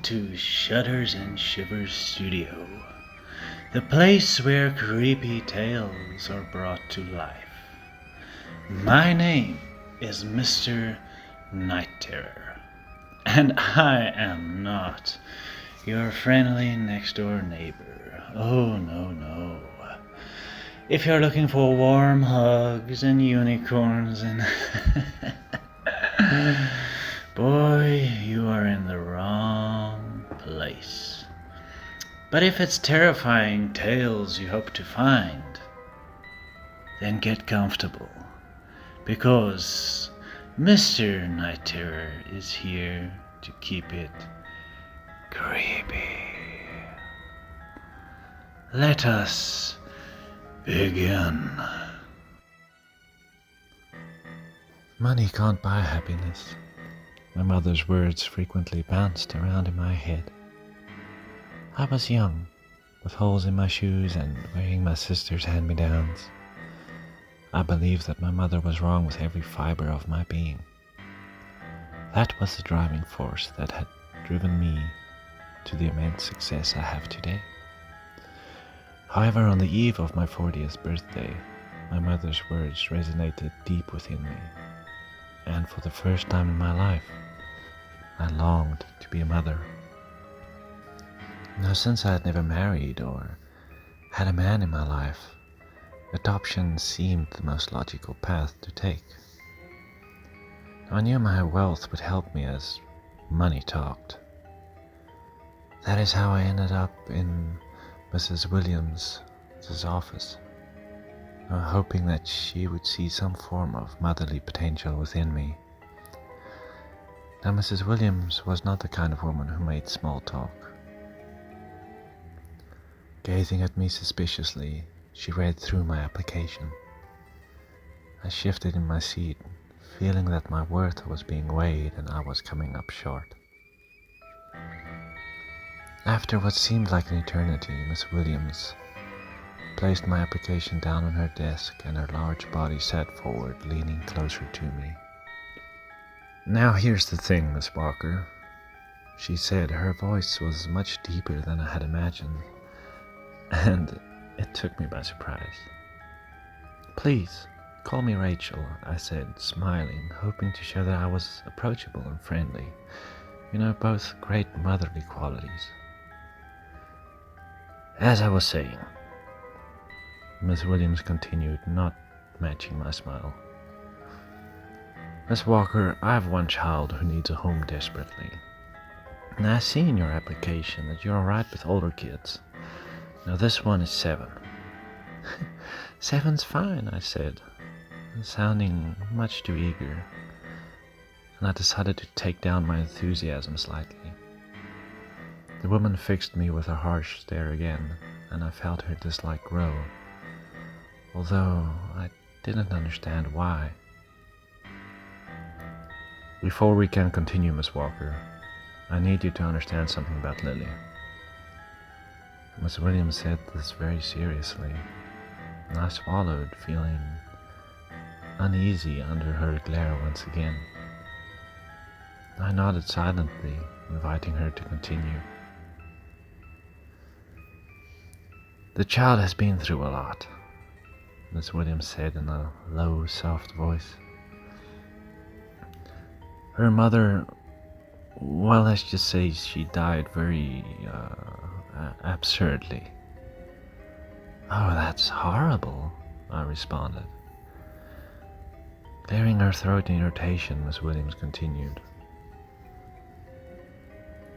to Shudders and Shivers Studio, the place where creepy tales are brought to life. My name is Mr. Night Terror, and I am not your friendly next door neighbor. Oh, no. If you're looking for warm hugs and unicorns and boy, you are in the wrong place. But if it's terrifying tales you hope to find, then get comfortable, because Mr. Night Terror is here to keep it creepy. Let us begin. Money can't buy happiness. My mother's words frequently bounced around in my head. I was young, with holes in my shoes and wearing my sister's hand-me-downs. I believed that my mother was wrong with every fiber of my being. That was the driving force that had driven me to the immense success I have today. However, on the eve of my 40th birthday, my mother's words resonated deep within me, and for the first time in my life, I longed to be a mother. Now, since I had never married or had a man in my life, adoption seemed the most logical path to take. Now, I knew my wealth would help me as money talked. That is how I ended up in Mrs. Williams' office, hoping that she would see some form of motherly potential within me. Now, Mrs. Williams was not the kind of woman who made small talk. Gazing at me suspiciously, she read through my application. I shifted in my seat, feeling that my worth was being weighed and I was coming up short. After what seemed like an eternity, Miss Williams placed my application down on her desk and her large body sat forward, leaning closer to me. "Now here's the thing, Miss Walker," she said. Her voice was much deeper than I had imagined, and it took me by surprise. "Please, call me Rachel," I said, smiling, hoping to show that I was approachable and friendly. Both great motherly qualities. "As I was saying," Miss Williams continued, not matching my smile. "Miss Walker, I have one child who needs a home desperately. And I see in your application that you're alright with older kids. Now this one is 7. "7's fine," I said, sounding much too eager, and I decided to take down my enthusiasm slightly. The woman fixed me with a harsh stare again, and I felt her dislike grow, although I didn't understand why. "Before we can continue, Miss Walker, I need you to understand something about Lily." Miss Williams said this very seriously, and I swallowed, feeling uneasy under her glare once again. I nodded silently, inviting her to continue. "The child has been through a lot," Miss Williams said in a low, soft voice. "Her mother, well, let's just say she died very absurdly." "Oh, that's horrible," I responded. Clearing her throat in irritation, Miss Williams continued.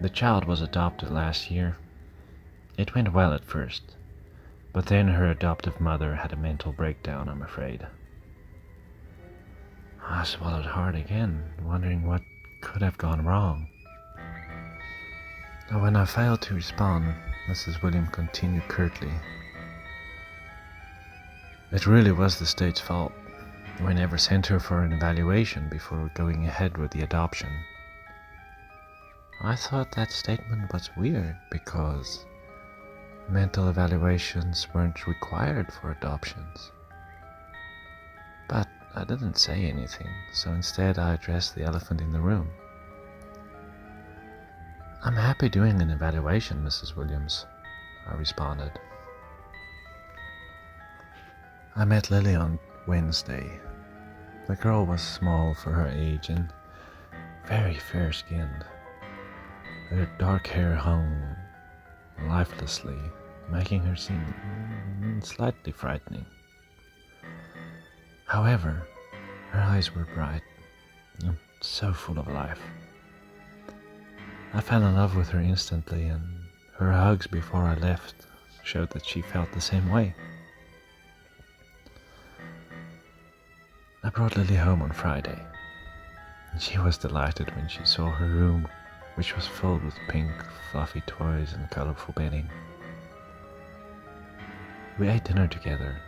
"The child was adopted last year. It went well at first, but then her adoptive mother had a mental breakdown, I'm afraid." I swallowed hard again, wondering what could have gone wrong. When I failed to respond, Mrs. Williams continued curtly. "It really was the state's fault. We never sent her for an evaluation before going ahead with the adoption." I thought that statement was weird because mental evaluations weren't required for adoptions. But I didn't say anything, so instead I addressed the elephant in the room. I'm happy doing an evaluation, Mrs. Williams, I responded. I met Lily on Wednesday. The girl was small for her age and very fair-skinned. Her dark hair hung lifelessly, making her seem slightly frightening. However, her eyes were bright and so full of life. I fell in love with her instantly, and her hugs before I left showed that she felt the same way. I brought Lily home on Friday, and she was delighted when she saw her room, which was filled with pink, fluffy toys and colorful bedding. We ate dinner together,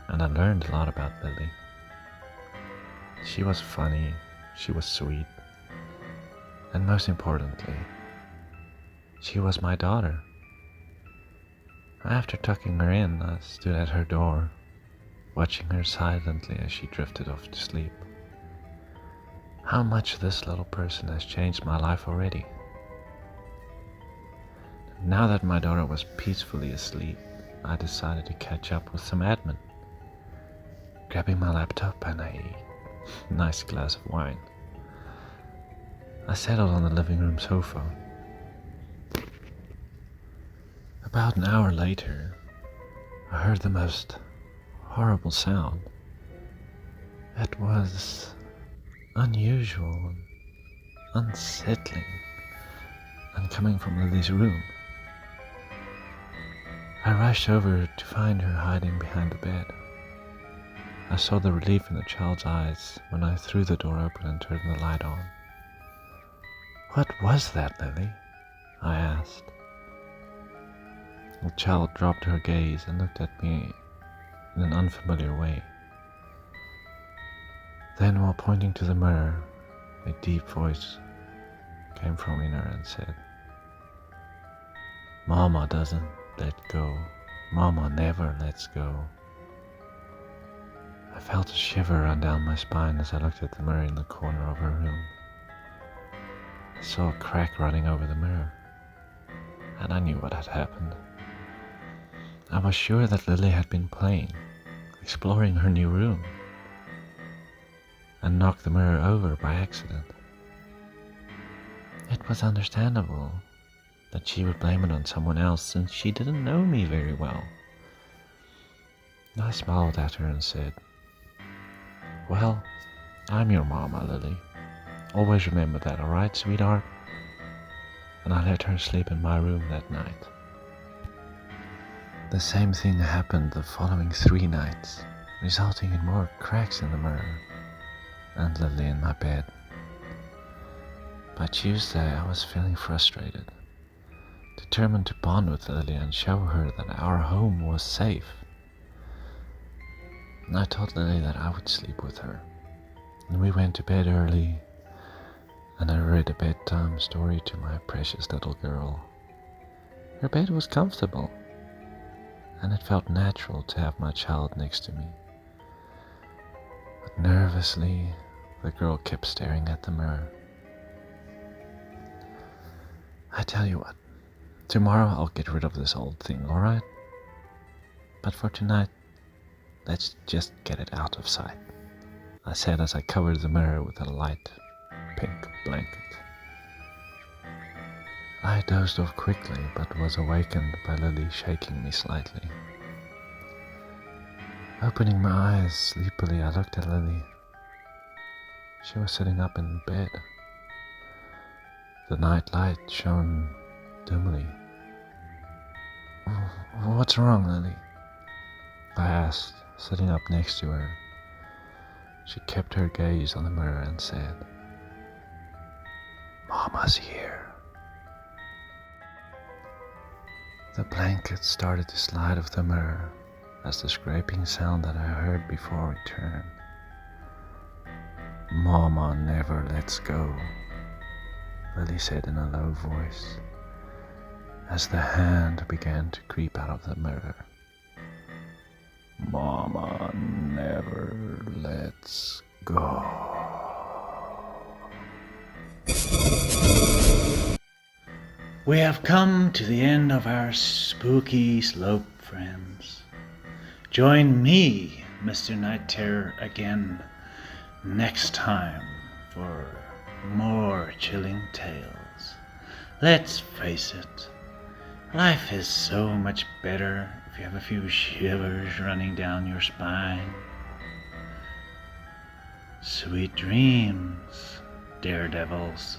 and I learned a lot about Lily. She was funny, she was sweet, and most importantly, she was my daughter. After tucking her in, I stood at her door, watching her silently as she drifted off to sleep. How much this little person has changed my life already. Now that my daughter was peacefully asleep, I decided to catch up with some admin, grabbing my laptop and a nice glass of wine. I settled on the living room sofa. About an hour later, I heard the most horrible sound. It was unusual and unsettling, and coming from Lily's room. I rushed over to find her hiding behind the bed. I saw the relief in the child's eyes when I threw the door open and turned the light on. "What was that, Lily?" I asked. The child dropped her gaze and looked at me in an unfamiliar way. Then, while pointing to the mirror, a deep voice came from in her and said, "Momma doesn't let go. Momma never lets go." I felt a shiver run down my spine as I looked at the mirror in the corner of her room. I saw a crack running over the mirror, and I knew what had happened. I was sure that Lily had been playing, exploring her new room, and knocked the mirror over by accident. It was understandable that she would blame it on someone else since she didn't know me very well. I smiled at her and said, "Well, I'm your mama, Lily. Always remember that, alright, sweetheart?" And I let her sleep in my room that night. The same thing happened the following 3 nights, resulting in more cracks in the mirror and Lily in my bed. By Tuesday, I was feeling frustrated, determined to bond with Lily and show her that our home was safe. I told Lily that I would sleep with her, and we went to bed early, and I read a bedtime story to my precious little girl. Her bed was comfortable, and it felt natural to have my child next to me. But nervously, the girl kept staring at the mirror. "I tell you what, tomorrow I'll get rid of this old thing, alright? But for tonight, let's just get it out of sight," I said as I covered the mirror with a light pink blanket. I dozed off quickly, but was awakened by Lily shaking me slightly. Opening my eyes sleepily, I looked at Lily. She was sitting up in bed. The night light shone dimly. "What's wrong, Lily?" I asked, sitting up next to her. She kept her gaze on the mirror and said, "Mama's here." The blanket started to slide off the mirror as the scraping sound that I heard before returned. "Momma never lets go," Lily said in a low voice, as the hand began to creep out of the mirror. "Momma never lets go." We have come to the end of our spooky slope, friends. Join me, Mr. Night Terror, again next time for more chilling tales. Let's face it, life is so much better if you have a few shivers running down your spine. Sweet dreams, Daredevils.